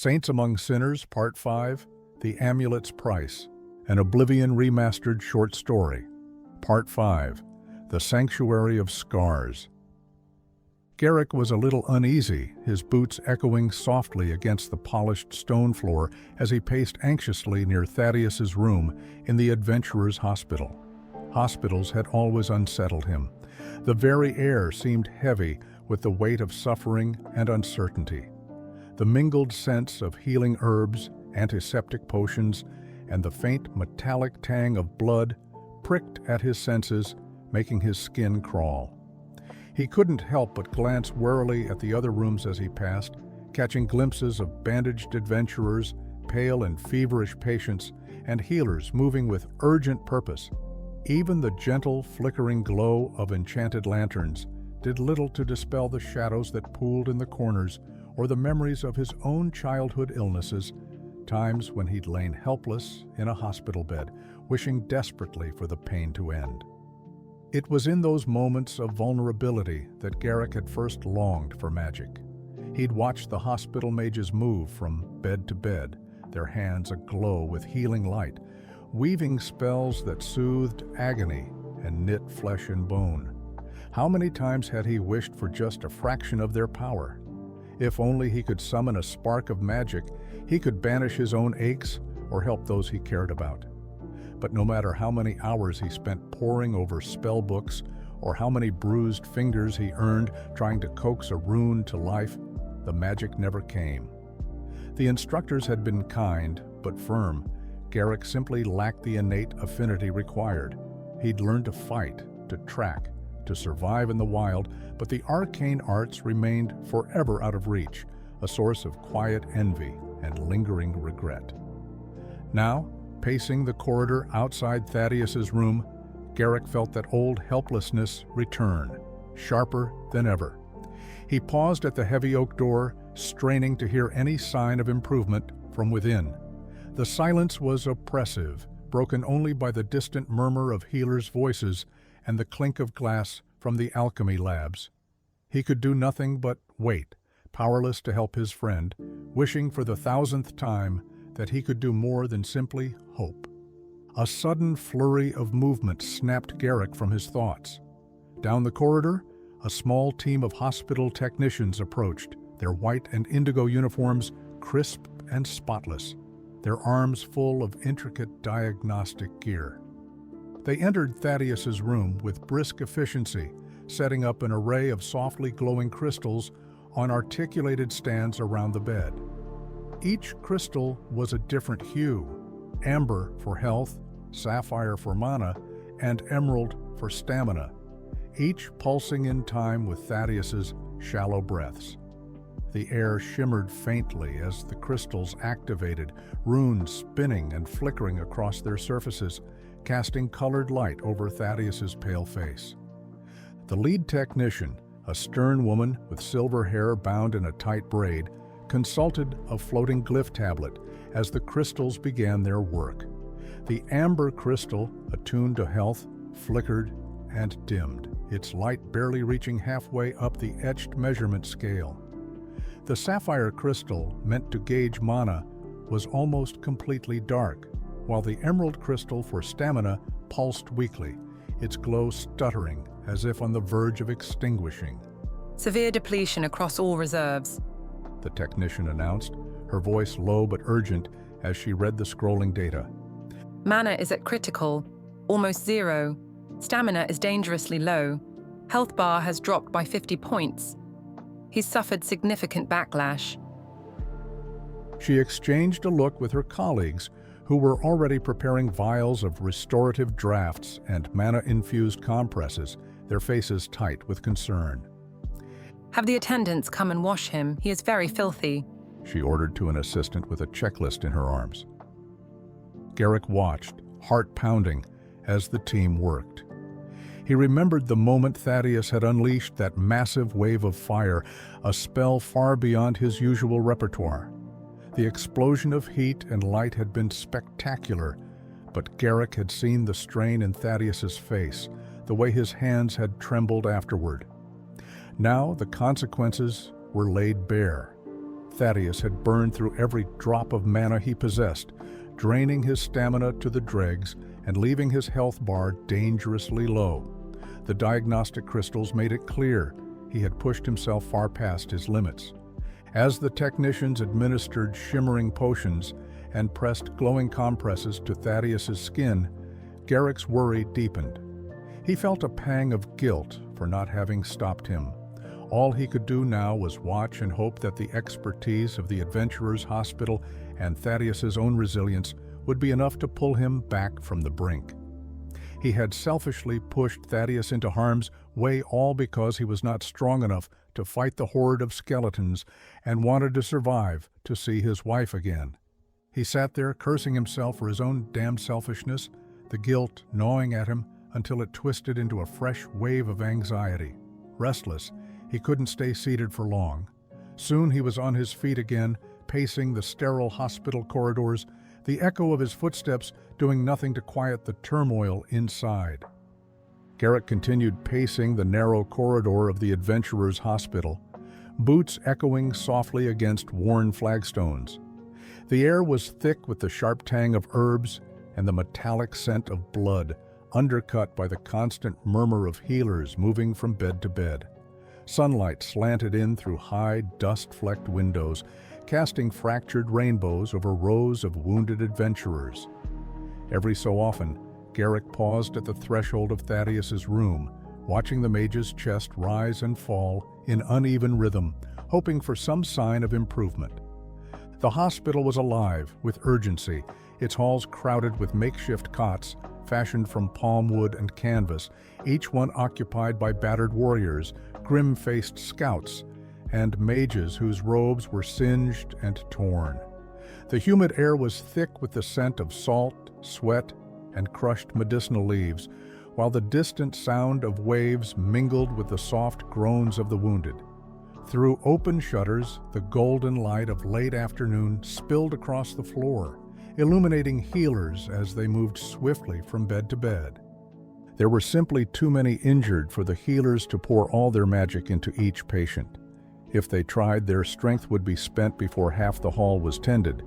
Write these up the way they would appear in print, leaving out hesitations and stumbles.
Saints Among Sinners, Part 5, The Amulet's Price, an Oblivion Remastered short story. Part 5, The Sanctuary of Scars. Garrick was a little uneasy, his boots echoing softly against the polished stone floor as he paced anxiously near Thaddeus's room in the adventurer's hospital. Hospitals had always unsettled him. The very air seemed heavy with the weight of suffering and uncertainty. The mingled scents of healing herbs, antiseptic potions, and the faint metallic tang of blood pricked at his senses, making his skin crawl. He couldn't help but glance warily at the other rooms as he passed, catching glimpses of bandaged adventurers, pale and feverish patients, and healers moving with urgent purpose. Even the gentle, flickering glow of enchanted lanterns did little to dispel the shadows that pooled in the corners or the memories of his own childhood illnesses, times when he'd lain helpless in a hospital bed, wishing desperately for the pain to end. It was in those moments of vulnerability that Garrick had first longed for magic. He'd watched the hospital mages move from bed to bed, their hands aglow with healing light, weaving spells that soothed agony and knit flesh and bone. How many times had he wished for just a fraction of their power? If only he could summon a spark of magic, he could banish his own aches or help those he cared about. But no matter how many hours he spent poring over spell books or how many bruised fingers he earned trying to coax a rune to life, the magic never came. The instructors had been kind but firm. Garrick simply lacked the innate affinity required. He'd learned to fight, to track, to survive in the wild, but the arcane arts remained forever out of reach, a source of quiet envy and lingering regret. Now, pacing the corridor outside Thaddeus's room, Garrick felt that old helplessness return, sharper than ever. He paused at the heavy oak door, straining to hear any sign of improvement from within. The silence was oppressive, broken only by the distant murmur of healers' voices and the clink of glass from the alchemy labs. He could do nothing but wait, powerless to help his friend, wishing for the thousandth time that he could do more than simply hope. A sudden flurry of movement snapped Garrick from his thoughts. Down the corridor, a small team of hospital technicians approached, their white and indigo uniforms crisp and spotless, their arms full of intricate diagnostic gear. They entered Thaddeus's room with brisk efficiency, setting up an array of softly glowing crystals on articulated stands around the bed. Each crystal was a different hue: amber for health, sapphire for mana, and emerald for stamina, each pulsing in time with Thaddeus's shallow breaths. The air shimmered faintly as the crystals activated, runes spinning and flickering across their surfaces, casting colored light over Thaddeus's pale face. The lead technician, a stern woman with silver hair bound in a tight braid, consulted a floating glyph tablet as the crystals began their work. The amber crystal, attuned to health, flickered and dimmed, its light barely reaching halfway up the etched measurement scale. The sapphire crystal, meant to gauge mana, was almost completely dark, while the emerald crystal for stamina pulsed weakly, its glow stuttering as if on the verge of extinguishing. Severe depletion across all reserves, the technician announced, her voice low but urgent as she read the scrolling data. Mana is at critical, almost zero. Stamina is dangerously low. Health bar has dropped by 50 points. He's suffered significant backlash. She exchanged a look with her colleagues, who were already preparing vials of restorative drafts and mana-infused compresses, their faces tight with concern. Have the attendants come and wash him. He is very filthy, she ordered to an assistant with a checklist in her arms. Garrick watched, heart pounding, as the team worked. He remembered the moment Thaddeus had unleashed that massive wave of fire, a spell far beyond his usual repertoire. The explosion of heat and light had been spectacular, but Garrick had seen the strain in Thaddeus's face, the way his hands had trembled afterward. Now the consequences were laid bare. Thaddeus had burned through every drop of mana he possessed, draining his stamina to the dregs and leaving his health bar dangerously low. The diagnostic crystals made it clear he had pushed himself far past his limits. As the technicians administered shimmering potions and pressed glowing compresses to Thaddeus's skin, Garrick's worry deepened. He felt a pang of guilt for not having stopped him. All he could do now was watch and hope that the expertise of the Adventurers' Hospital and Thaddeus's own resilience would be enough to pull him back from the brink. He had selfishly pushed Thaddeus into harm's way, all because he was not strong enough to fight the horde of skeletons and wanted to survive to see his wife again. He sat there cursing himself for his own damned selfishness, the guilt gnawing at him until it twisted into a fresh wave of anxiety. Restless, he couldn't stay seated for long. Soon he was on his feet again, pacing the sterile hospital corridors, the echo of his footsteps doing nothing to quiet the turmoil inside. Garrick continued pacing the narrow corridor of the Adventurers' Hospital, boots echoing softly against worn flagstones. The air was thick with the sharp tang of herbs and the metallic scent of blood, undercut by the constant murmur of healers moving from bed to bed. Sunlight slanted in through high, dust-flecked windows, casting fractured rainbows over rows of wounded adventurers. Every so often, Garrick paused at the threshold of Thaddeus's room, watching the mage's chest rise and fall in uneven rhythm, hoping for some sign of improvement. The hospital was alive with urgency, its halls crowded with makeshift cots fashioned from palm wood and canvas, each one occupied by battered warriors, grim-faced scouts, and mages whose robes were singed and torn. The humid air was thick with the scent of salt, sweat, and crushed medicinal leaves, while the distant sound of waves mingled with the soft groans of the wounded. Through open shutters, the golden light of late afternoon spilled across the floor, illuminating healers as they moved swiftly from bed to bed. There were simply too many injured for the healers to pour all their magic into each patient. If they tried, their strength would be spent before half the hall was tended.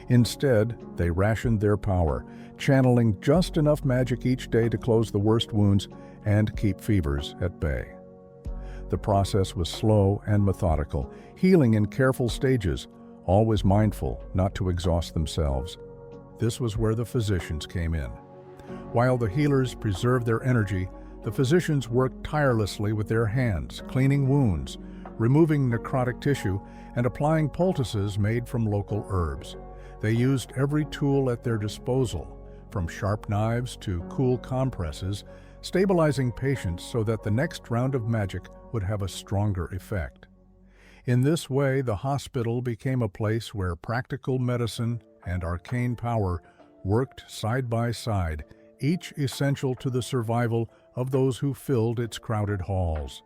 Instead, they rationed their power, channeling just enough magic each day to close the worst wounds and keep fevers at bay. The process was slow and methodical, healing in careful stages, always mindful not to exhaust themselves. This was where the physicians came in. While the healers preserved their energy, the physicians worked tirelessly with their hands, cleaning wounds, removing necrotic tissue, and applying poultices made from local herbs. They used every tool at their disposal, from sharp knives to cool compresses, stabilizing patients so that the next round of magic would have a stronger effect. In this way, the hospital became a place where practical medicine and arcane power worked side by side, each essential to the survival of those who filled its crowded halls.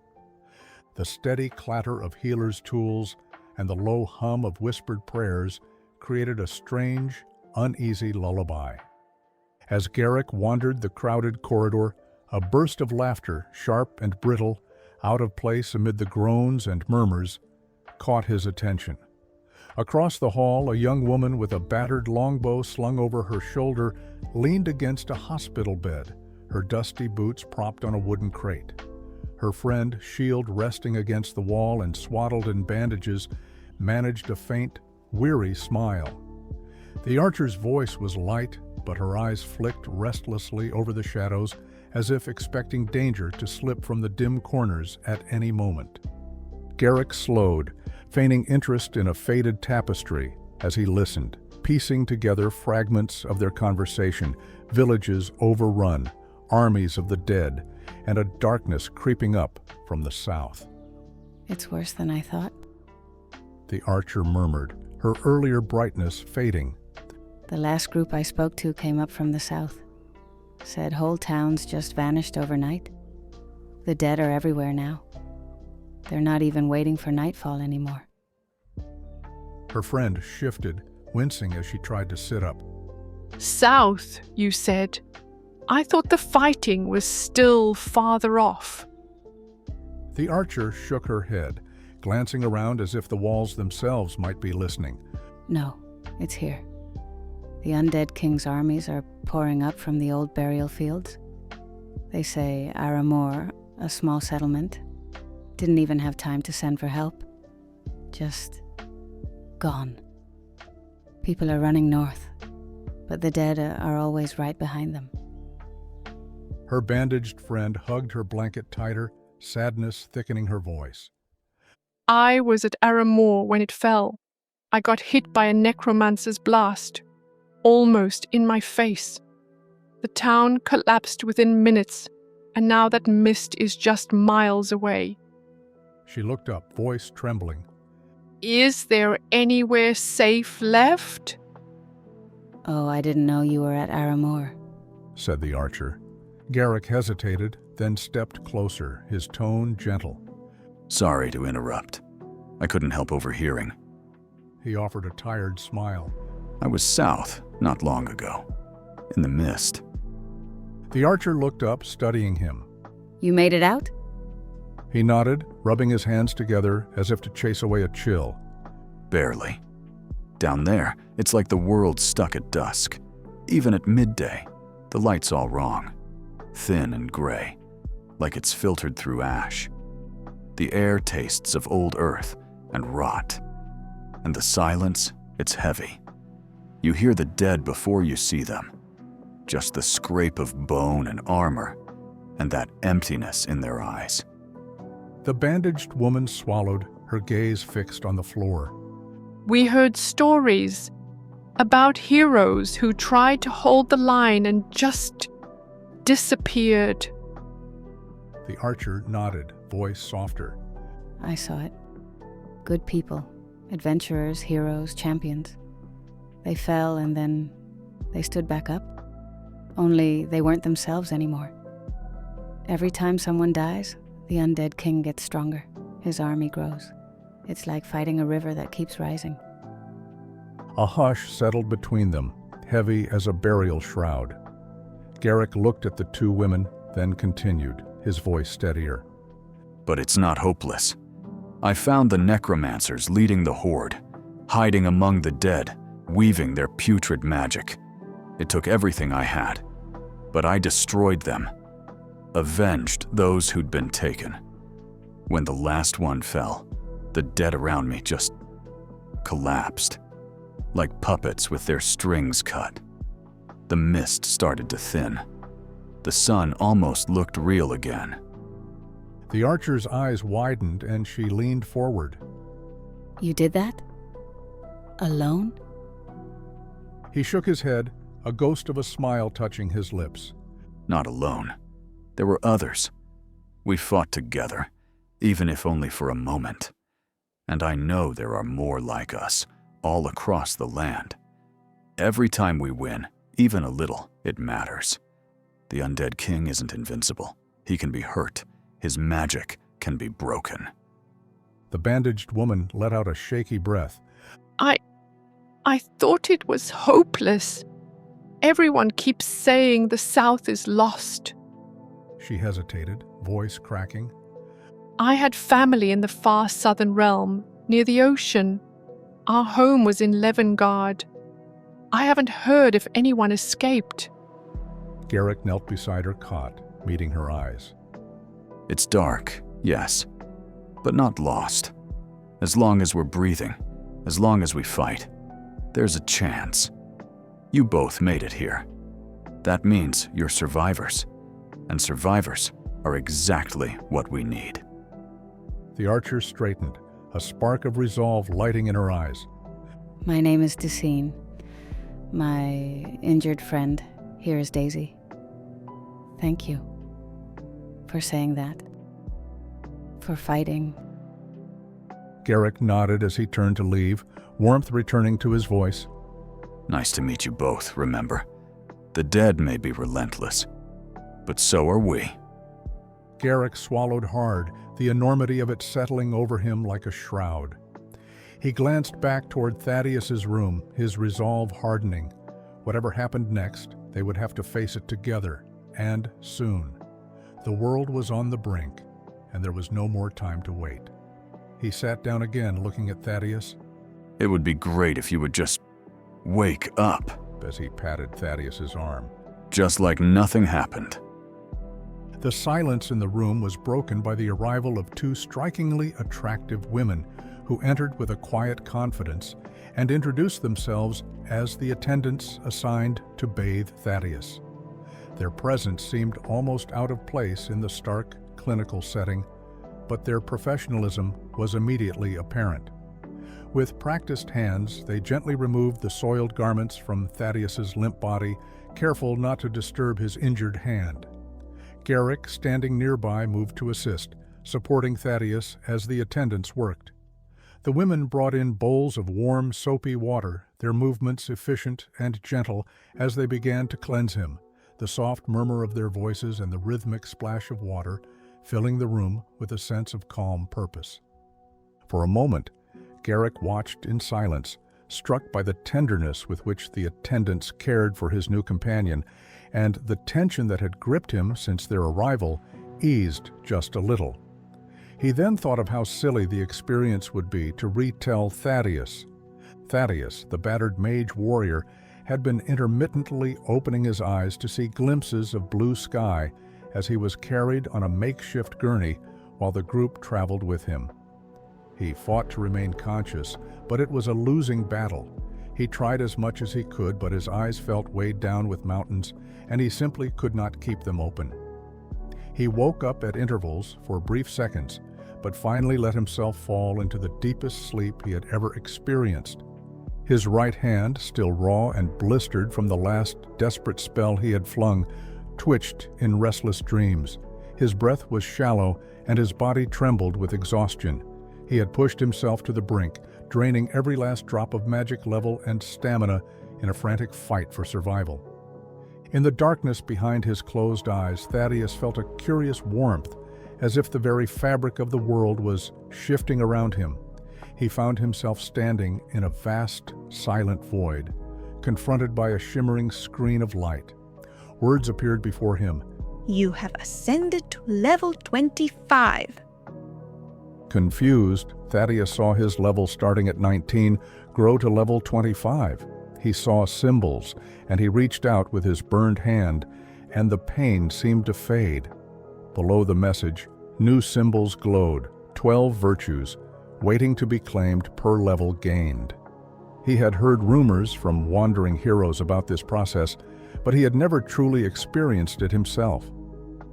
The steady clatter of healers' tools and the low hum of whispered prayers created a strange, uneasy lullaby. As Garrick wandered the crowded corridor, a burst of laughter, sharp and brittle, out of place amid the groans and murmurs, caught his attention. Across the hall, a young woman with a battered longbow slung over her shoulder leaned against a hospital bed, her dusty boots propped on a wooden crate. Her friend, shield resting against the wall and swaddled in bandages, managed a faint, weary smile. The archer's voice was light, but her eyes flicked restlessly over the shadows, as if expecting danger to slip from the dim corners at any moment. Garrick slowed, feigning interest in a faded tapestry as he listened, piecing together fragments of their conversation, villages overrun, armies of the dead, and a darkness creeping up from the south. It's worse than I thought. The archer murmured, her earlier brightness fading. The last group I spoke to came up from the south. Said whole towns just vanished overnight. The dead are everywhere now. They're not even waiting for nightfall anymore. Her friend shifted, wincing as she tried to sit up. South, you said. I thought the fighting was still farther off. The archer shook her head, glancing around as if the walls themselves might be listening. No, it's here. The undead king's armies are pouring up from the old burial fields. They say Aramor, a small settlement, didn't even have time to send for help. Just gone. People are running north, but the dead are always right behind them. Her bandaged friend hugged her blanket tighter, sadness thickening her voice. I was at Aramor when it fell. I got hit by a necromancer's blast, almost in my face. The town collapsed within minutes, and now that mist is just miles away. She looked up, voice trembling. Is there anywhere safe left? Oh, I didn't know you were at Aramor, said the archer. Garrick hesitated, then stepped closer, his tone gentle. Sorry to interrupt. I couldn't help overhearing. He offered a tired smile. I was south not long ago, in the mist. The archer looked up, studying him. You made it out? He nodded, rubbing his hands together as if to chase away a chill. Barely. Down there, it's like the world's stuck at dusk. Even at midday, the light's all wrong. Thin and gray, like it's filtered through ash. The air tastes of old earth and rot. And the silence, it's heavy. You hear the dead before you see them. Just the scrape of bone and armor, and that emptiness in their eyes. The bandaged woman swallowed, her gaze fixed on the floor. We heard stories about heroes who tried to hold the line and just disappeared. The archer nodded, voice softer. I saw it. Good people, adventurers, heroes, champions. They fell and then they stood back up. Only they weren't themselves anymore. Every time someone dies, the undead king gets stronger. His army grows. It's like fighting a river that keeps rising. A hush settled between them, heavy as a burial shroud. Garrick looked at the two women, then continued, his voice steadier. But it's not hopeless. I found the necromancers leading the horde, hiding among the dead, weaving their putrid magic. It took everything I had, but I destroyed them, avenged those who'd been taken. When the last one fell, the dead around me just collapsed, like puppets with their strings cut. The mist started to thin. The sun almost looked real again. The archer's eyes widened and she leaned forward. You did that? Alone? He shook his head, a ghost of a smile touching his lips. Not alone. There were others. We fought together, even if only for a moment. And I know there are more like us, all across the land. Every time we win, even a little, it matters. The undead king isn't invincible. He can be hurt. His magic can be broken. The bandaged woman let out a shaky breath. I thought it was hopeless. Everyone keeps saying the South is lost. She hesitated, voice cracking. I had family in the far southern realm, near the ocean. Our home was in Levengard. I haven't heard if anyone escaped. Garrick knelt beside her cot, meeting her eyes. It's dark, yes, but not lost. As long as we're breathing, as long as we fight, there's a chance. You both made it here. That means you're survivors, and survivors are exactly what we need. The archer straightened, a spark of resolve lighting in her eyes. My name is Decine. My injured friend here is Daisy. Thank you for saying that. For fighting. Garrick nodded as he turned to leave, warmth returning to his voice. Nice to meet you both, remember? The dead may be relentless, but so are we. Garrick swallowed hard, the enormity of it settling over him like a shroud. He glanced back toward Thaddeus's room, his resolve hardening. Whatever happened next, they would have to face it together, and soon. The world was on the brink, and there was no more time to wait. He sat down again, looking at Thaddeus. It would be great if you would just wake up, As he patted Thaddeus's arm. just like nothing happened. The silence in the room was broken by the arrival of two strikingly attractive women who entered with a quiet confidence and introduced themselves as the attendants assigned to bathe Thaddeus. Their presence seemed almost out of place in the stark, clinical setting, but their professionalism was immediately apparent. With practiced hands, they gently removed the soiled garments from Thaddeus's limp body, careful not to disturb his injured hand. Garrick, standing nearby, moved to assist, supporting Thaddeus as the attendants worked. The women brought in bowls of warm, soapy water, their movements efficient and gentle as they began to cleanse him, the soft murmur of their voices and the rhythmic splash of water filling the room with a sense of calm purpose. For a moment, Garrick watched in silence, struck by the tenderness with which the attendants cared for his new companion, and the tension that had gripped him since their arrival eased just a little. He then thought of how silly the experience would be to retell Thaddeus. Thaddeus, the battered mage warrior, had been intermittently opening his eyes to see glimpses of blue sky as he was carried on a makeshift gurney while the group traveled with him. He fought to remain conscious, but it was a losing battle. He tried as much as he could, but his eyes felt weighed down with mountains, and he simply could not keep them open. He woke up at intervals for brief seconds, but finally let himself fall into the deepest sleep he had ever experienced. His right hand, still raw and blistered from the last desperate spell he had flung, twitched in restless dreams. His breath was shallow, and his body trembled with exhaustion. He had pushed himself to the brink, draining every last drop of magic level and stamina in a frantic fight for survival. In the darkness behind his closed eyes, Thaddeus felt a curious warmth, as if the very fabric of the world was shifting around him. He found himself standing in a vast, silent void, confronted by a shimmering screen of light. Words appeared before him. You have ascended to level 25. Confused, Thaddeus saw his level starting at 19 grow to level 25. He saw symbols, and he reached out with his burned hand, and the pain seemed to fade. Below the message, new symbols glowed, 12 virtues, waiting to be claimed per level gained. He had heard rumors from wandering heroes about this process, but he had never truly experienced it himself.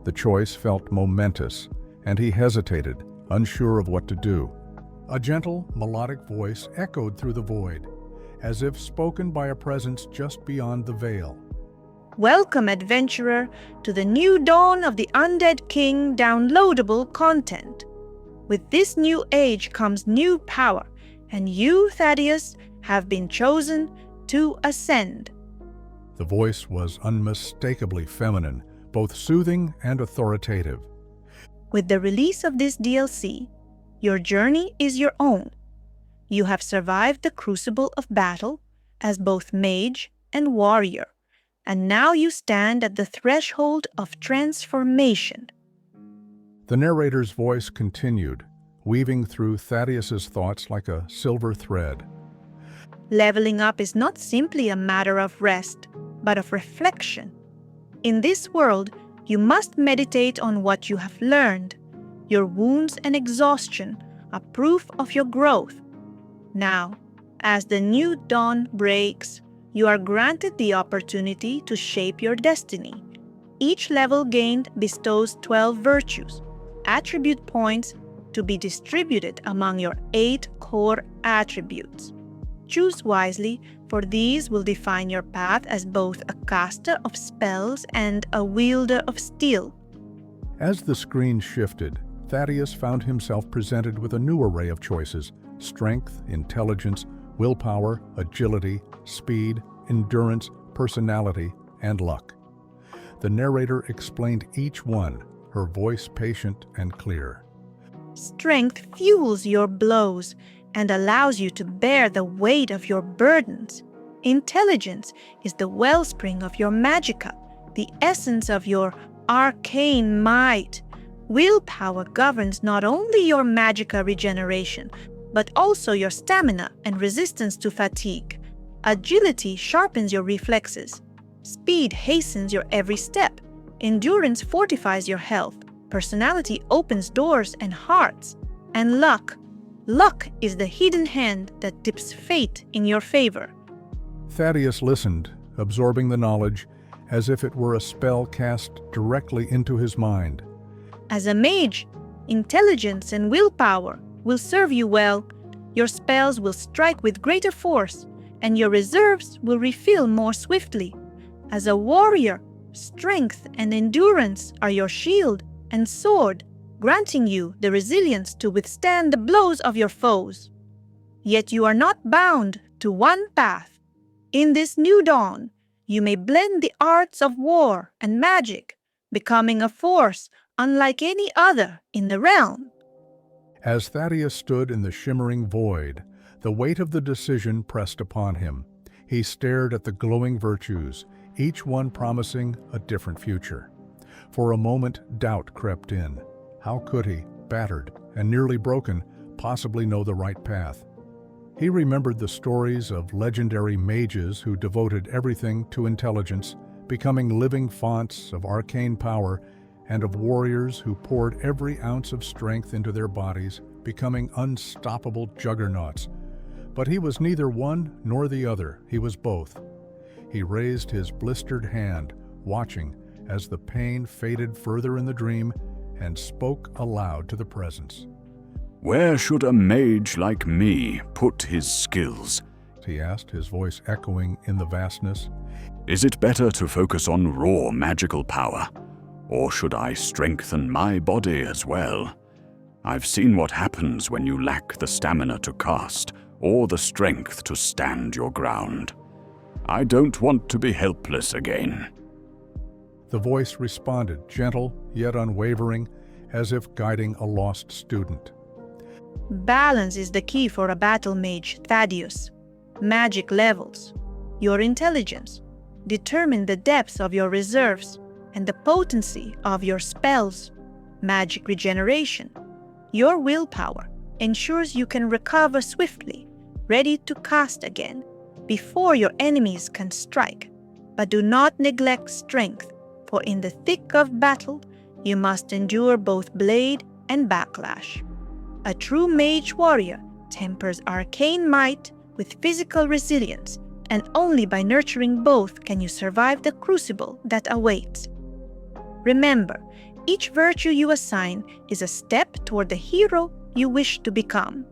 The choice felt momentous, and he hesitated, unsure of what to do. A gentle, melodic voice echoed through the void, as if spoken by a presence just beyond the veil. Welcome, adventurer, to the new dawn of the Undead King downloadable content. With this new age comes new power, and you, Thaddeus, have been chosen to ascend. The voice was unmistakably feminine, both soothing and authoritative. With the release of this DLC, your journey is your own. You have survived the crucible of battle as both mage and warrior, and now you stand at the threshold of transformation. The narrator's voice continued, weaving through Thaddeus's thoughts like a silver thread. Leveling up is not simply a matter of rest, but of reflection. In this world, you must meditate on what you have learned. Your wounds and exhaustion are proof of your growth. Now, as the new dawn breaks, you are granted the opportunity to shape your destiny. Each level gained bestows 12 virtues, attribute points to be distributed among your 8 core attributes. Choose wisely, for these will define your path as both a caster of spells and a wielder of steel. As the screen shifted, Thaddeus found himself presented with a new array of choices: strength, intelligence, willpower, agility, speed, endurance, personality, and luck. The narrator explained each one, her voice patient and clear. Strength fuels your blows and allows you to bear the weight of your burdens. Intelligence is the wellspring of your magicka, the essence of your arcane might. Willpower governs not only your magical regeneration, but also your stamina and resistance to fatigue. Agility sharpens your reflexes. Speed hastens your every step. Endurance fortifies your health. Personality opens doors and hearts. And luck. Luck is the hidden hand that tips fate in your favor. Thaddeus listened, absorbing the knowledge as if it were a spell cast directly into his mind. As a mage, intelligence and willpower will serve you well. Your spells will strike with greater force, and your reserves will refill more swiftly. As a warrior, strength and endurance are your shield and sword, granting you the resilience to withstand the blows of your foes. Yet you are not bound to one path. In this new dawn, you may blend the arts of war and magic, becoming a force unlike any other in the realm. As Thaddeus stood in the shimmering void, the weight of the decision pressed upon him. He stared at the glowing virtues, each one promising a different future. For a moment, doubt crept in. How could he, battered and nearly broken, possibly know the right path? He remembered the stories of legendary mages who devoted everything to intelligence, becoming living fonts of arcane power, and of warriors who poured every ounce of strength into their bodies, becoming unstoppable juggernauts. But he was neither one nor the other, he was both. He raised his blistered hand, watching as the pain faded further in the dream, and spoke aloud to the presence. Where should a mage like me put his skills? He asked, his voice echoing in the vastness. Is it better to focus on raw magical power? Or should I strengthen my body as well? I've seen what happens when you lack the stamina to cast, or the strength to stand your ground. I don't want to be helpless again. The voice responded, gentle yet unwavering, as if guiding a lost student. Balance is the key for a battle mage, Thaddeus. Magic levels, your intelligence, determine the depths of your reserves and the potency of your spells. Magic regeneration, your willpower, ensures you can recover swiftly, ready to cast again, before your enemies can strike. But do not neglect strength, for in the thick of battle, you must endure both blade and backlash. A true mage warrior tempers arcane might with physical resilience, and only by nurturing both can you survive the crucible that awaits. Remember, each virtue you assign is a step toward the hero you wish to become.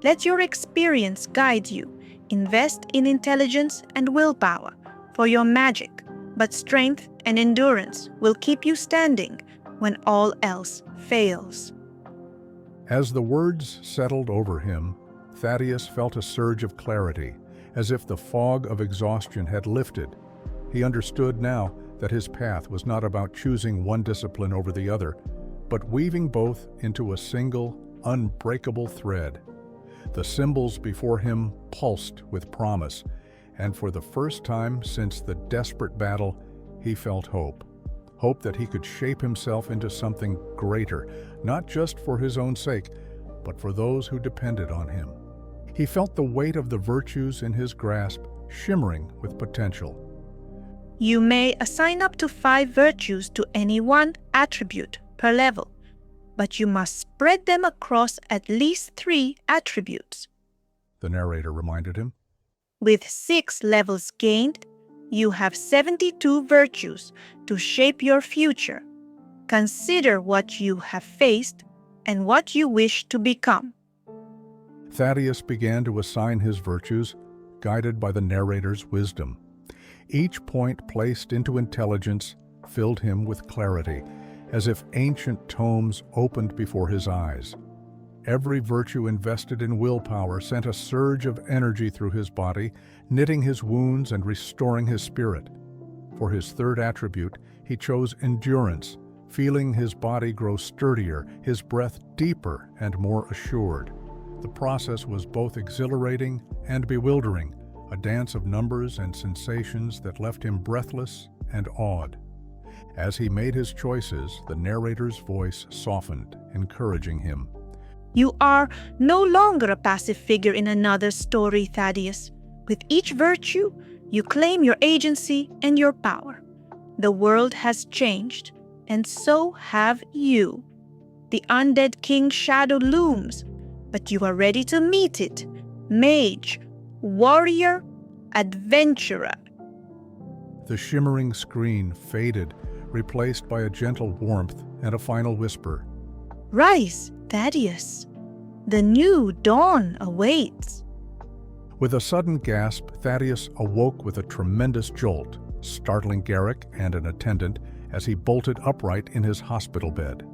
Let your experience guide you. Invest in intelligence and willpower for your magic, but strength and endurance will keep you standing when all else fails. As the words settled over him, Thaddeus felt a surge of clarity, as if the fog of exhaustion had lifted. He understood now that his path was not about choosing one discipline over the other, but weaving both into a single, unbreakable thread. The symbols before him pulsed with promise, and for the first time since the desperate battle, he felt hope. Hope that he could shape himself into something greater, not just for his own sake, but for those who depended on him. He felt the weight of the virtues in his grasp, shimmering with potential. You may assign up to 5 virtues to any one attribute per level, but you must spread them across at least 3 attributes, the narrator reminded him. With 6 levels gained, you have 72 virtues to shape your future. Consider what you have faced and what you wish to become. Thaddeus began to assign his virtues, guided by the narrator's wisdom. Each point placed into intelligence filled him with clarity, as if ancient tomes opened before his eyes. Every virtue invested in willpower sent a surge of energy through his body, knitting his wounds and restoring his spirit. For his 3rd attribute, he chose endurance, feeling his body grow sturdier, his breath deeper and more assured. The process was both exhilarating and bewildering, a dance of numbers and sensations that left him breathless and awed. As he made his choices, the narrator's voice softened, encouraging him. You are no longer a passive figure in another's story, Thaddeus. With each virtue, you claim your agency and your power. The world has changed, and so have you. The undead king's shadow looms, but you are ready to meet it. Mage, warrior, adventurer. The shimmering screen faded, replaced by a gentle warmth and a final whisper. Rise, Thaddeus. The new dawn awaits. With a sudden gasp, Thaddeus awoke with a tremendous jolt, startling Garrick and an attendant as he bolted upright in his hospital bed.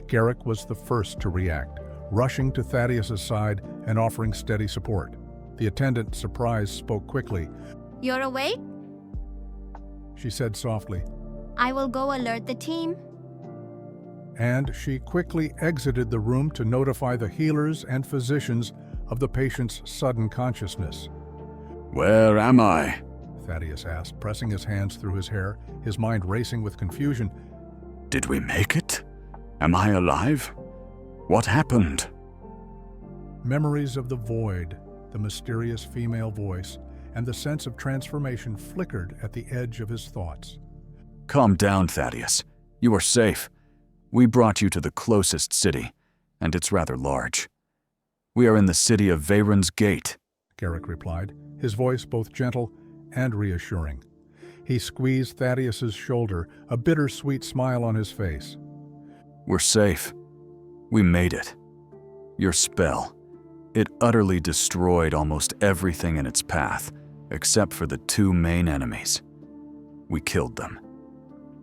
Garrick was the first to react, rushing to Thaddeus's side and offering steady support. The attendant, surprised, spoke quickly. You're awake? She said softly, I will go alert the team. and she quickly exited the room to notify the healers and physicians of the patient's sudden consciousness. Where am I? Thaddeus asked, pressing his hands through his hair, his mind racing with confusion. Did we make it? Am I alive? What happened? Memories of the void, the mysterious female voice, and the sense of transformation flickered at the edge of his thoughts. Calm down, Thaddeus. You are safe. We brought you to the closest city, and it's rather large. We are in the city of Veyron's Gate, Garrick replied, his voice both gentle and reassuring. He squeezed Thaddeus's shoulder, a bittersweet smile on his face. We're safe. We made it. Your spell. It utterly destroyed almost everything in its path, except for the two main enemies. We killed them.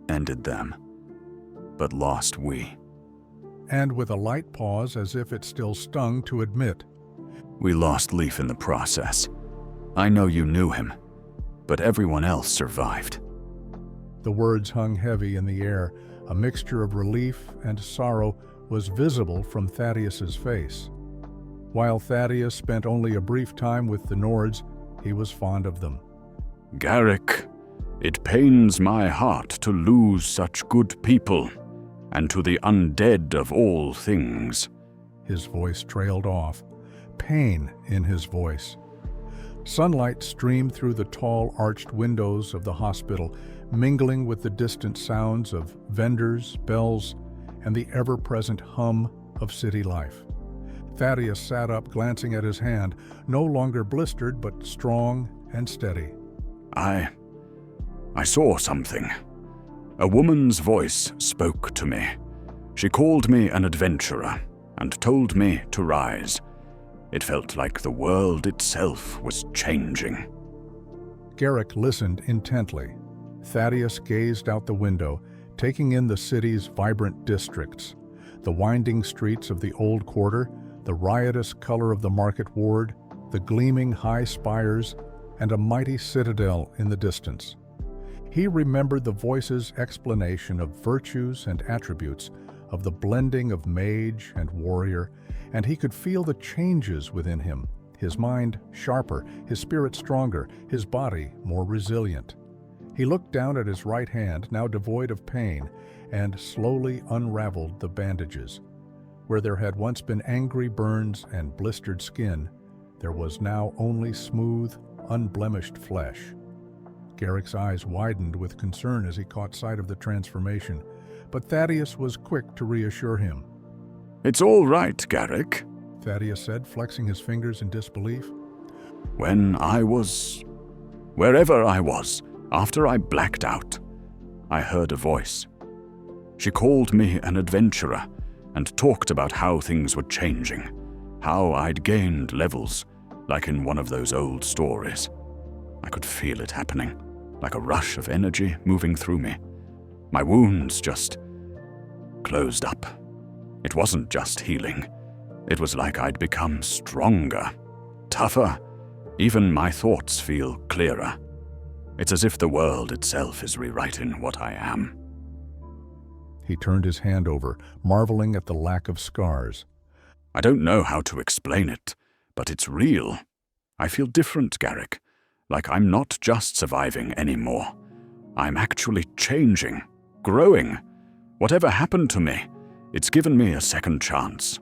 Ended them. But lost we. And with a light pause as if it still stung to admit. We lost Leaf in the process. I know you knew him, but everyone else survived. The words hung heavy in the air. A mixture of relief and sorrow was visible from Thaddeus's face. While Thaddeus spent only a brief time with the Nords, he was fond of them. Garrick, it pains my heart to lose such good people, and to the undead of all things. His voice trailed off, pain in his voice. Sunlight streamed through the tall arched windows of the hospital, mingling with the distant sounds of vendors, bells, and the ever-present hum of city life. Thaddeus sat up, glancing at his hand, no longer blistered but strong and steady. I saw something. A woman's voice spoke to me. She called me an adventurer and told me to rise. It felt like the world itself was changing. Garrick listened intently. Thaddeus gazed out the window, taking in the city's vibrant districts, the winding streets of the old quarter, the riotous color of the market ward, the gleaming high spires, and a mighty citadel in the distance. He remembered the voice's explanation of virtues and attributes, of the blending of mage and warrior, and he could feel the changes within him, his mind sharper, his spirit stronger, his body more resilient. He looked down at his right hand, now devoid of pain, and slowly unraveled the bandages. Where there had once been angry burns and blistered skin, there was now only smooth, unblemished flesh. Garrick's eyes widened with concern as he caught sight of the transformation, but Thaddeus was quick to reassure him. It's all right, Garrick, Thaddeus said, flexing his fingers in disbelief. Wherever I was, after I blacked out, I heard a voice. She called me an adventurer and talked about how things were changing, how I'd gained levels, like in one of those old stories. I could feel it happening, like a rush of energy moving through me. My wounds just closed up. It wasn't just healing. It was like I'd become stronger, tougher. Even my thoughts feel clearer. It's as if the world itself is rewriting what I am. He turned his hand over, marveling at the lack of scars. I don't know how to explain it, but it's real. I feel different, Garrick. Like I'm not just surviving anymore. I'm actually changing, growing. Whatever happened to me, it's given me a second chance.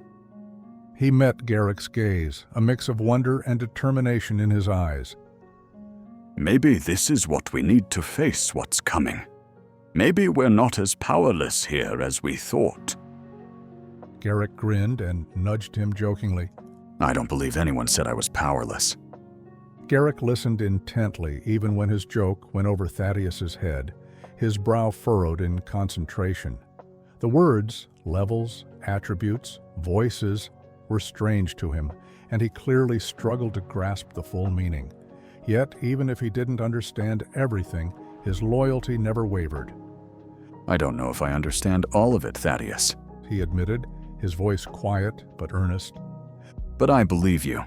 He met Garrick's gaze, a mix of wonder and determination in his eyes. Maybe this is what we need to face what's coming. Maybe we're not as powerless here as we thought. Garrick grinned and nudged him jokingly. I don't believe anyone said I was powerless. Garrick listened intently, even when his joke went over Thaddeus's head, his brow furrowed in concentration. The words, levels, attributes, voices, were strange to him, and he clearly struggled to grasp the full meaning. Yet, even if he didn't understand everything, his loyalty never wavered. I don't know if I understand all of it, Thaddeus, He admitted, his voice quiet but earnest. but I believe you.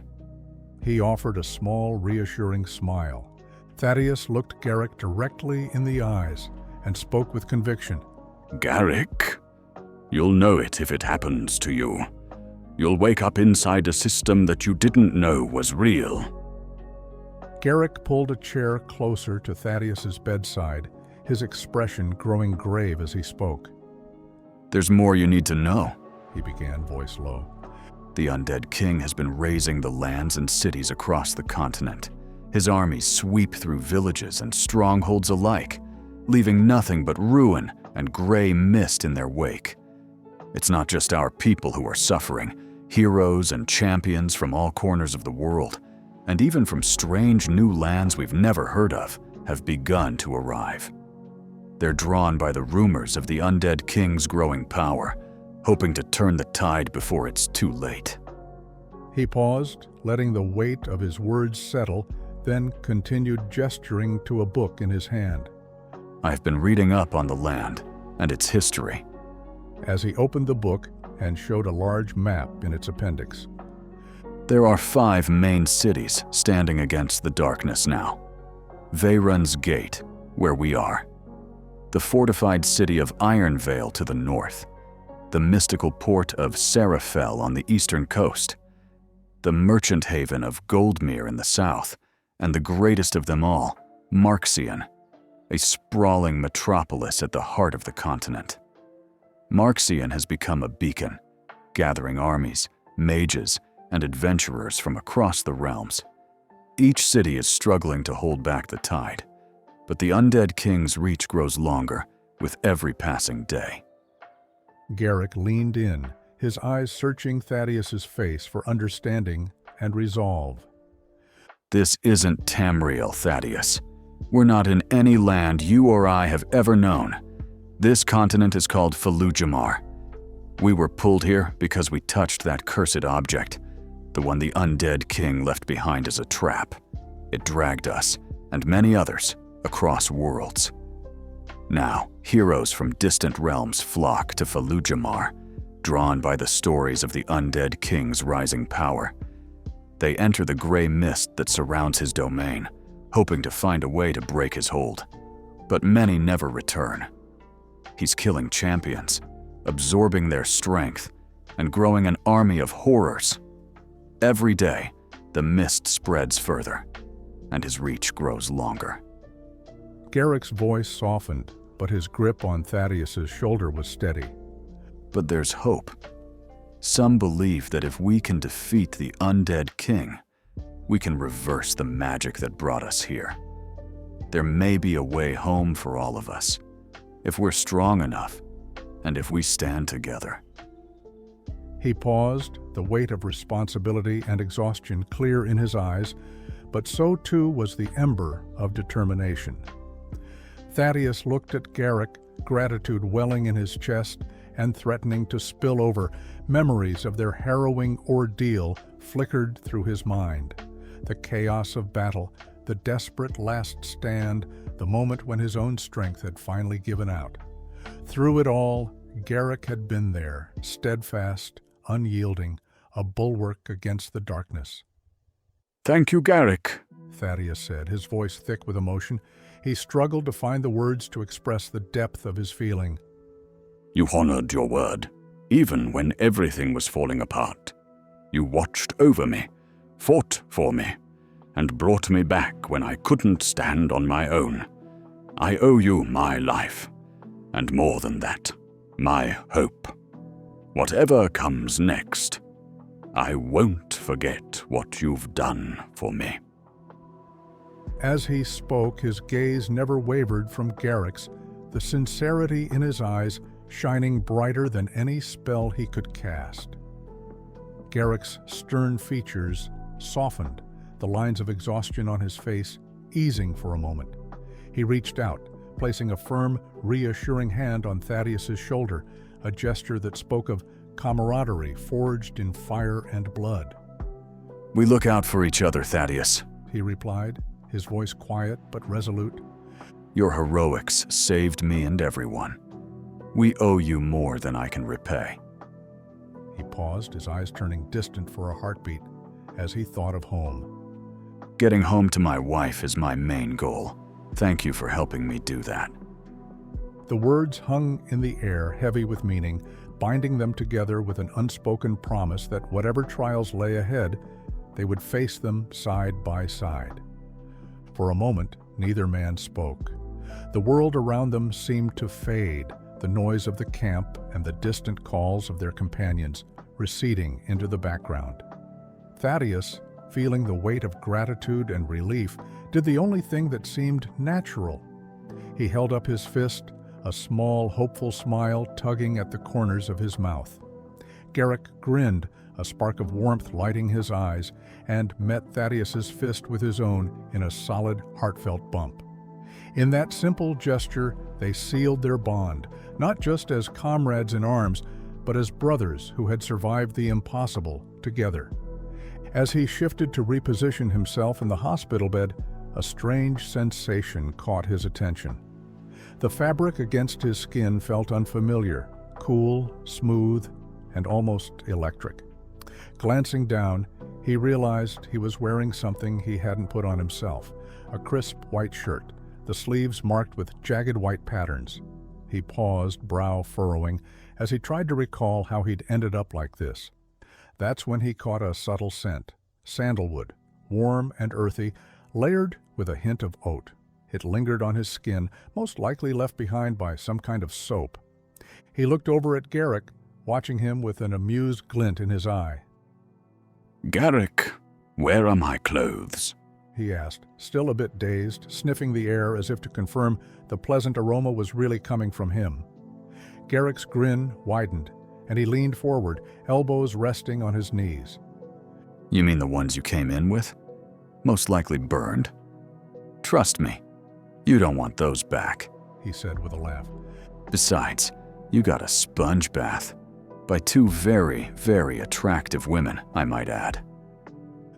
He offered a small, reassuring smile. Thaddeus looked Garrick directly in the eyes and spoke with conviction. Garrick, you'll know it if it happens to you. You'll wake up inside a system that you didn't know was real. Garrick pulled a chair closer to Thaddeus's bedside, his expression growing grave as he spoke. There's more you need to know. He began, voice low. The undead king has been razing the lands and cities across the continent. His armies sweep through villages and strongholds alike, leaving nothing but ruin and gray mist in their wake. It's not just our people who are suffering. Heroes and champions from all corners of the world, and even from strange new lands we've never heard of, have begun to arrive. They're drawn by the rumors of the undead king's growing power, hoping to turn the tide before it's too late. He paused, letting the weight of his words settle, then continued gesturing to a book in his hand. I've been reading up on the land and its history. As he opened the book and showed a large map in its appendix. There are 5 main cities standing against the darkness now. Veyron's Gate, where we are. The fortified city of Ironvale to the north. The mystical port of Serafel on the eastern coast. The merchant haven of Goldmere in the south. And the greatest of them all, Marxian, a sprawling metropolis at the heart of the continent. Marxian has become a beacon, gathering armies, mages, and adventurers from across the realms. Each city is struggling to hold back the tide, but the undead king's reach grows longer with every passing day. Garrick leaned in, his eyes searching Thaddeus's face for understanding and resolve. This isn't Tamriel, Thaddeus. We're not in any land you or I have ever known. This continent is called Falujamar. We were pulled here because we touched that cursed object, the one the undead king left behind as a trap. It dragged us, and many others, across worlds. Now, heroes from distant realms flock to Falujamar, drawn by the stories of the undead king's rising power. They enter the gray mist that surrounds his domain, hoping to find a way to break his hold. But many never return. He's killing champions, absorbing their strength, and growing an army of horrors. Every day, the mist spreads further, and his reach grows longer. Garrick's voice softened, but his grip on Thaddeus's shoulder was steady. But there's hope. Some believe that if we can defeat the undead king, we can reverse the magic that brought us here. There may be a way home for all of us, if we're strong enough, and if we stand together. He paused, the weight of responsibility and exhaustion clear in his eyes, but so too was the ember of determination. Thaddeus looked at Garrick, gratitude welling in his chest and threatening to spill over. Memories of their harrowing ordeal flickered through his mind. The chaos of battle, the desperate last stand, the moment when his own strength had finally given out. Through it all, Garrick had been there, steadfast, unyielding, a bulwark against the darkness. Thank you, Garrick, Thaddeus said, his voice thick with emotion. He struggled to find the words to express the depth of his feeling. You honored your word, even when everything was falling apart. You watched over me, fought for me, and brought me back when I couldn't stand on my own. I owe you my life, And more than that, my hope. Whatever comes next, I won't forget what you've done for me. As he spoke, his gaze never wavered from Garrick's, the sincerity in his eyes shining brighter than any spell he could cast. Garrick's stern features softened, the lines of exhaustion on his face easing for a moment. He reached out, placing a firm, reassuring hand on Thaddeus's shoulder, a gesture that spoke of camaraderie forged in fire and blood. We look out for each other, Thaddeus, He replied, his voice quiet but resolute. Your heroics saved me and everyone. We owe you more than I can repay. He paused, his eyes turning distant for a heartbeat, as he thought of home. Getting home to my wife is my main goal. Thank you for helping me do that. The words hung in the air, heavy with meaning, binding them together with an unspoken promise that whatever trials lay ahead, they would face them side by side. For a moment, neither man spoke. The world around them seemed to fade, the noise of the camp and the distant calls of their companions receding into the background. Thaddeus, feeling the weight of gratitude and relief, did the only thing that seemed natural. He held up his fist, a small, hopeful smile tugging at the corners of his mouth. Garrick grinned, a spark of warmth lighting his eyes, and met Thaddeus's fist with his own in a solid, heartfelt bump. In that simple gesture, they sealed their bond, not just as comrades in arms, but as brothers who had survived the impossible together. As he shifted to reposition himself in the hospital bed, a strange sensation caught his attention. The fabric against his skin felt unfamiliar, cool, smooth, and almost electric. Glancing down, he realized he was wearing something he hadn't put on himself, a crisp white shirt, the sleeves marked with jagged white patterns. He paused, brow furrowing, as he tried to recall how he'd ended up like this. That's when he caught a subtle scent, sandalwood, warm and earthy, layered with a hint of oat. It lingered on his skin, most likely left behind by some kind of soap. He looked over at Garrick, watching him with an amused glint in his eye. Garrick, where are my clothes? He asked, still a bit dazed, sniffing the air as if to confirm the pleasant aroma was really coming from him. Garrick's grin widened, and he leaned forward, elbows resting on his knees. You mean the ones you came in with? Most likely burned. Trust me, you don't want those back, he said with a laugh. Besides, you got a sponge bath. By two very, very attractive women, I might add.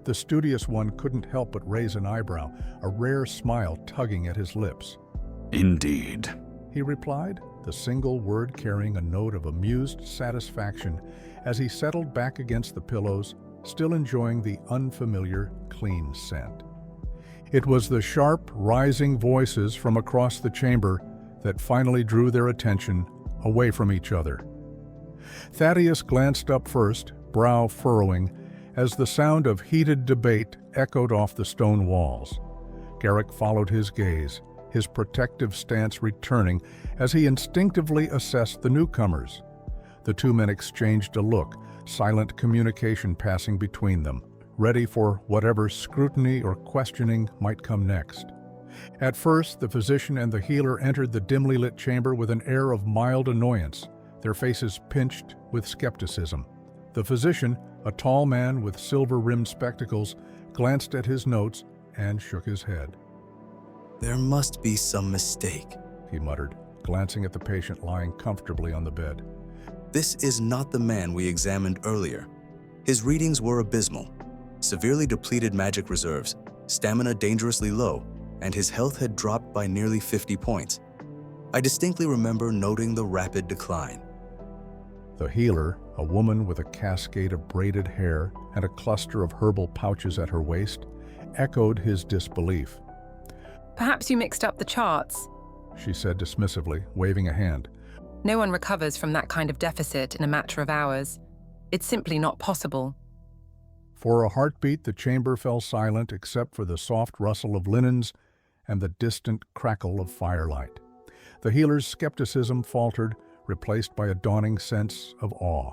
The studious one couldn't help but raise an eyebrow, a rare smile tugging at his lips. Indeed, he replied, the single word carrying a note of amused satisfaction as he settled back against the pillows, still enjoying the unfamiliar, clean scent. It was the sharp, rising voices from across the chamber that finally drew their attention away from each other. Thaddeus glanced up first, brow furrowing, as the sound of heated debate echoed off the stone walls. Garrick followed his gaze, his protective stance returning as he instinctively assessed the newcomers. The two men exchanged a look, silent communication passing between them, ready for whatever scrutiny or questioning might come next. At first, the physician and the healer entered the dimly lit chamber with an air of mild annoyance, their faces pinched with skepticism. The physician, a tall man with silver-rimmed spectacles, glanced at his notes and shook his head. There must be some mistake, he muttered, glancing at the patient lying comfortably on the bed. This is not the man we examined earlier. His readings were abysmal. Severely depleted magic reserves, stamina dangerously low, and his health had dropped by nearly 50 points. I distinctly remember noting the rapid decline. The healer, a woman with a cascade of braided hair and a cluster of herbal pouches at her waist, echoed his disbelief. Perhaps you mixed up the charts, she said dismissively, waving a hand. No one recovers from that kind of deficit in a matter of hours. It's simply not possible. For a heartbeat, the chamber fell silent except for the soft rustle of linens and the distant crackle of firelight. The healer's skepticism faltered, replaced by a dawning sense of awe.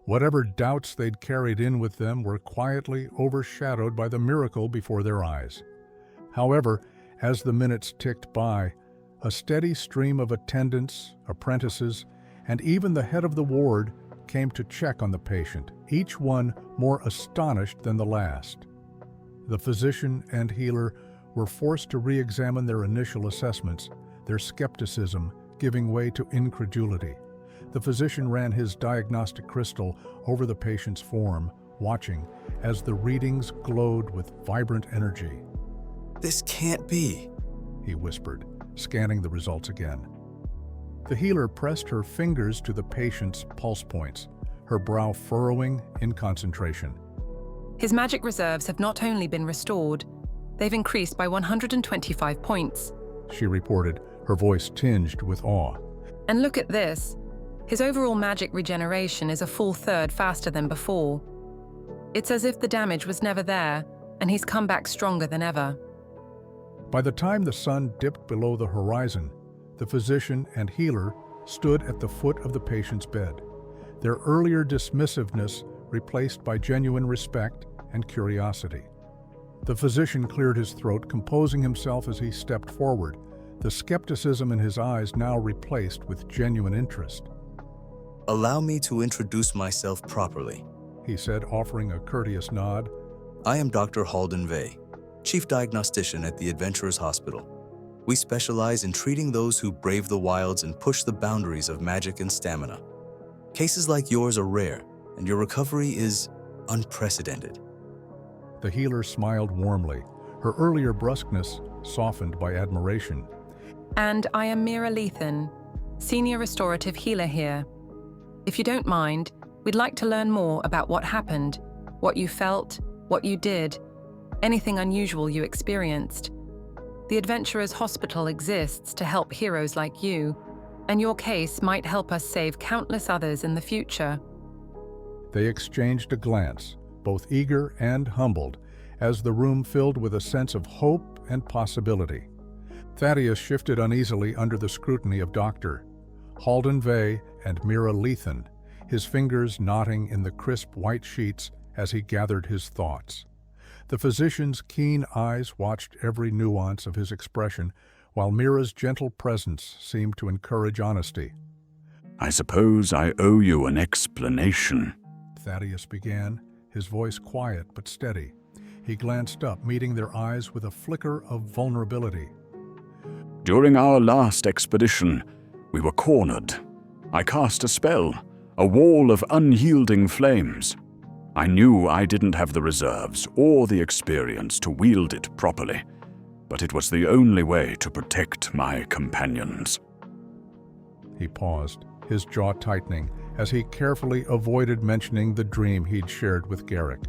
Whatever doubts they'd carried in with them were quietly overshadowed by the miracle before their eyes. However, as the minutes ticked by, a steady stream of attendants, apprentices, and even the head of the ward came to check on the patient, each one more astonished than the last. The physician and healer were forced to re-examine their initial assessments, their skepticism giving way to incredulity. The physician ran his diagnostic crystal over the patient's form, watching as the readings glowed with vibrant energy. "This can't be," he whispered, scanning the results again. The healer pressed her fingers to the patient's pulse points, her brow furrowing in concentration. His magic reserves have not only been restored, they've increased by 125 points. She reported, her voice tinged with awe. And look at this. His overall magic regeneration is a full third faster than before. It's as if the damage was never there, and he's come back stronger than ever. By the time the sun dipped below the horizon, the physician and healer stood at the foot of the patient's bed, their earlier dismissiveness replaced by genuine respect and curiosity. The physician cleared his throat, composing himself as he stepped forward, the skepticism in his eyes now replaced with genuine interest. "Allow me to introduce myself properly," he said, offering a courteous nod. "I am Dr. Halden Vey, Chief Diagnostician at the Adventurers Hospital. We specialize in treating those who brave the wilds and push the boundaries of magic and stamina. Cases like yours are rare, and your recovery is unprecedented." The healer smiled warmly, her earlier brusqueness softened by admiration. And I am Mira Lethan, Senior Restorative Healer here. If you don't mind, we'd like to learn more about what happened, what you felt, what you did, anything unusual you experienced. The Adventurers Hospital exists to help heroes like you, and your case might help us save countless others in the future. They exchanged a glance, both eager and humbled, as the room filled with a sense of hope and possibility. Thaddeus shifted uneasily under the scrutiny of Dr. Halden Vey and Mira Lethan, his fingers knotting in the crisp white sheets as he gathered his thoughts. The physician's keen eyes watched every nuance of his expression, while Mira's gentle presence seemed to encourage honesty. "I suppose I owe you an explanation," Thaddeus began, his voice quiet but steady. He glanced up, meeting their eyes with a flicker of vulnerability. "During our last expedition, we were cornered. I cast a spell, a wall of unyielding flames. I knew I didn't have the reserves or the experience to wield it properly, but it was the only way to protect my companions." He paused, his jaw tightening, as he carefully avoided mentioning the dream he'd shared with Garrick.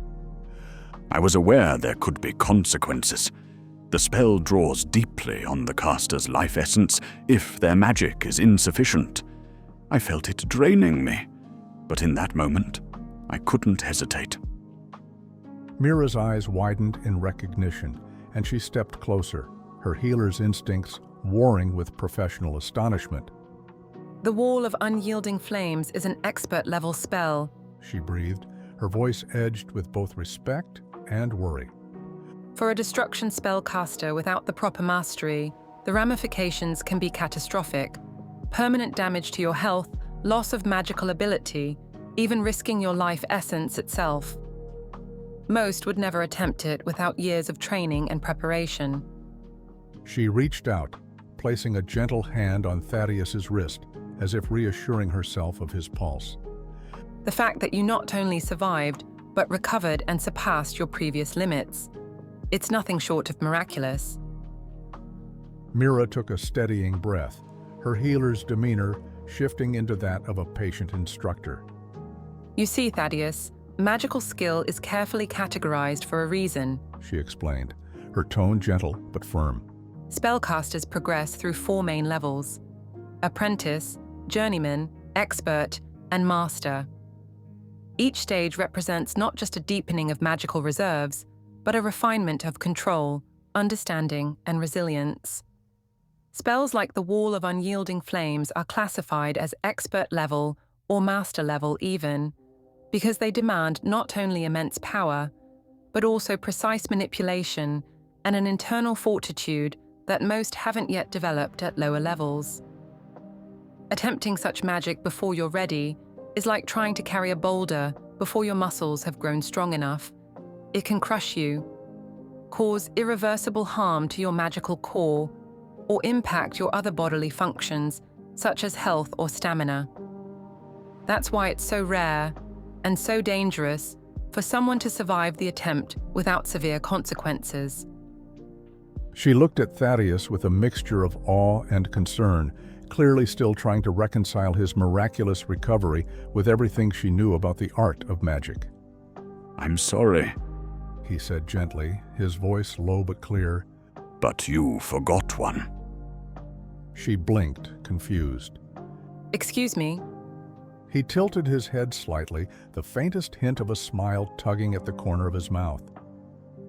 "I was aware there could be consequences. The spell draws deeply on the caster's life essence if their magic is insufficient. I felt it draining me, but in that moment, I couldn't hesitate." Mira's eyes widened in recognition, and she stepped closer, her healer's instincts warring with professional astonishment. The Wall of Unyielding Flames is an expert-level spell. She breathed, her voice edged with both respect and worry. For a destruction spellcaster without the proper mastery, the ramifications can be catastrophic. Permanent damage to your health, loss of magical ability, even risking your life essence itself. Most would never attempt it without years of training and preparation. She reached out, placing a gentle hand on Thaddeus's wrist, as if reassuring herself of his pulse. The fact that you not only survived, but recovered and surpassed your previous limits. It's nothing short of miraculous. Mira took a steadying breath, her healer's demeanor shifting into that of a patient instructor. You see, Thaddeus, magical skill is carefully categorized for a reason. She explained, her tone gentle but firm. Spellcasters progress through 4 main levels: apprentice, journeyman, expert, and master. Each stage represents not just a deepening of magical reserves, but a refinement of control, understanding, and resilience. Spells like the Wall of Unyielding Flames are classified as expert level or master level even, because they demand not only immense power, but also precise manipulation and an internal fortitude that most haven't yet developed at lower levels. Attempting such magic before you're ready is like trying to carry a boulder before your muscles have grown strong enough. It can crush you, cause irreversible harm to your magical core, or impact your other bodily functions, such as health or stamina. That's why it's so rare and so dangerous for someone to survive the attempt without severe consequences. She looked at Thaddeus with a mixture of awe and concern, clearly still trying to reconcile his miraculous recovery with everything she knew about the art of magic. I'm sorry, He said gently, his voice low but clear. but you forgot one. She blinked, confused. Excuse me? He tilted his head slightly, the faintest hint of a smile tugging at the corner of his mouth.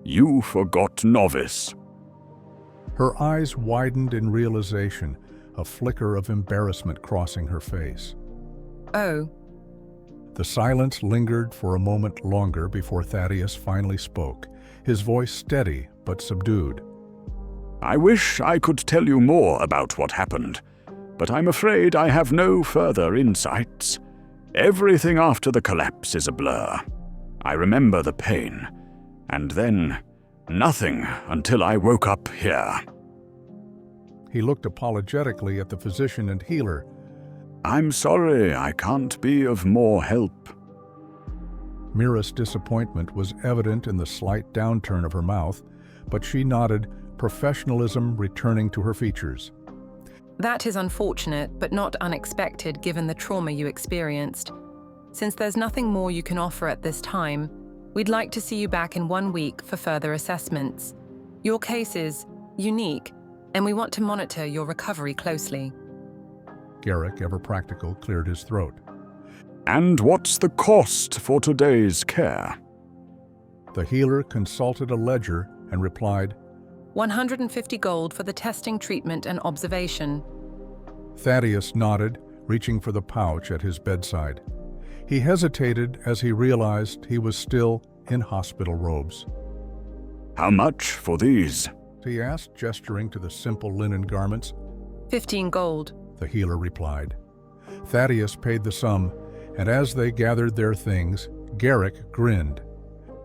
You forgot Novice. Her eyes widened in realization, a flicker of embarrassment crossing her face. Oh, The silence lingered for a moment longer before Thaddeus finally spoke, his voice steady but subdued. I wish I could tell you more about what happened, but I'm afraid I have no further insights. Everything after the collapse is a blur. I remember the pain, and then nothing until I woke up here. He looked apologetically at the physician and healer. I'm sorry I can't be of more help. Mira's disappointment was evident in the slight downturn of her mouth, but she nodded, professionalism returning to her features. that is unfortunate but not unexpected given the trauma you experienced. Since there's nothing more you can offer at this time, we'd like to see you back in 1 week for further assessments. Your case is unique, and we want to monitor your recovery closely. Garrick, ever practical, cleared his throat. And what's the cost for today's care? The healer consulted a ledger and replied. 150 gold for the testing, treatment, and observation. Thaddeus nodded, reaching for the pouch at his bedside. He hesitated as he realized he was still in hospital robes. How much for these? He asked, gesturing to the simple linen garments. 15 gold. The healer replied. Thaddeus paid the sum, and as they gathered their things, Garrick grinned.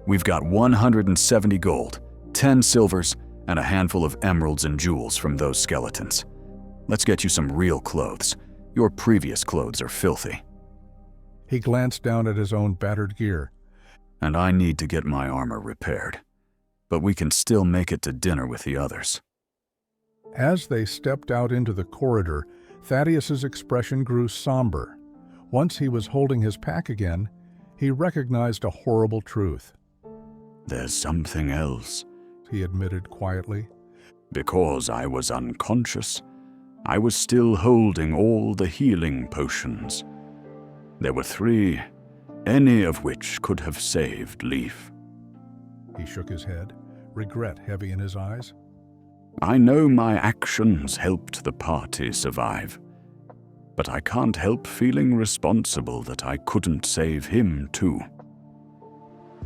We've got 170 gold, 10 silvers, and a handful of emeralds and jewels from those skeletons. Let's get you some real clothes. Your previous clothes are filthy. He glanced down at his own battered gear. And I need to get my armor repaired. But we can still make it to dinner with the others. As they stepped out into the corridor, Thaddeus's expression grew somber. Once he was holding his pack again, he recognized a horrible truth. There's something else, He admitted quietly. Because I was unconscious, I was still holding all the healing potions. There were 3, any of which could have saved Leaf. He shook his head, regret heavy in his eyes. I know my actions helped the party survive, but I can't help feeling responsible that I couldn't save him too.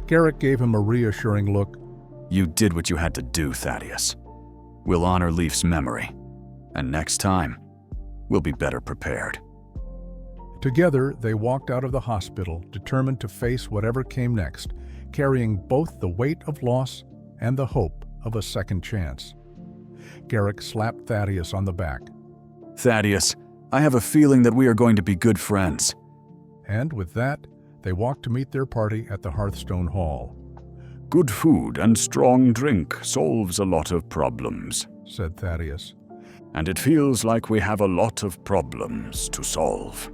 Garrick gave him a reassuring look. You did what you had to do, Thaddeus. We'll honor Leaf's memory, and next time, we'll be better prepared. Together, they walked out of the hospital, determined to face whatever came next, carrying both the weight of loss and the hope of a second chance. Garrick slapped Thaddeus on the back. Thaddeus, I have a feeling that we are going to be good friends. And with that, they walked to meet their party at the Hearthstone Hall. Good food and strong drink solves a lot of problems, Said Thaddeus. and it feels like we have a lot of problems to solve.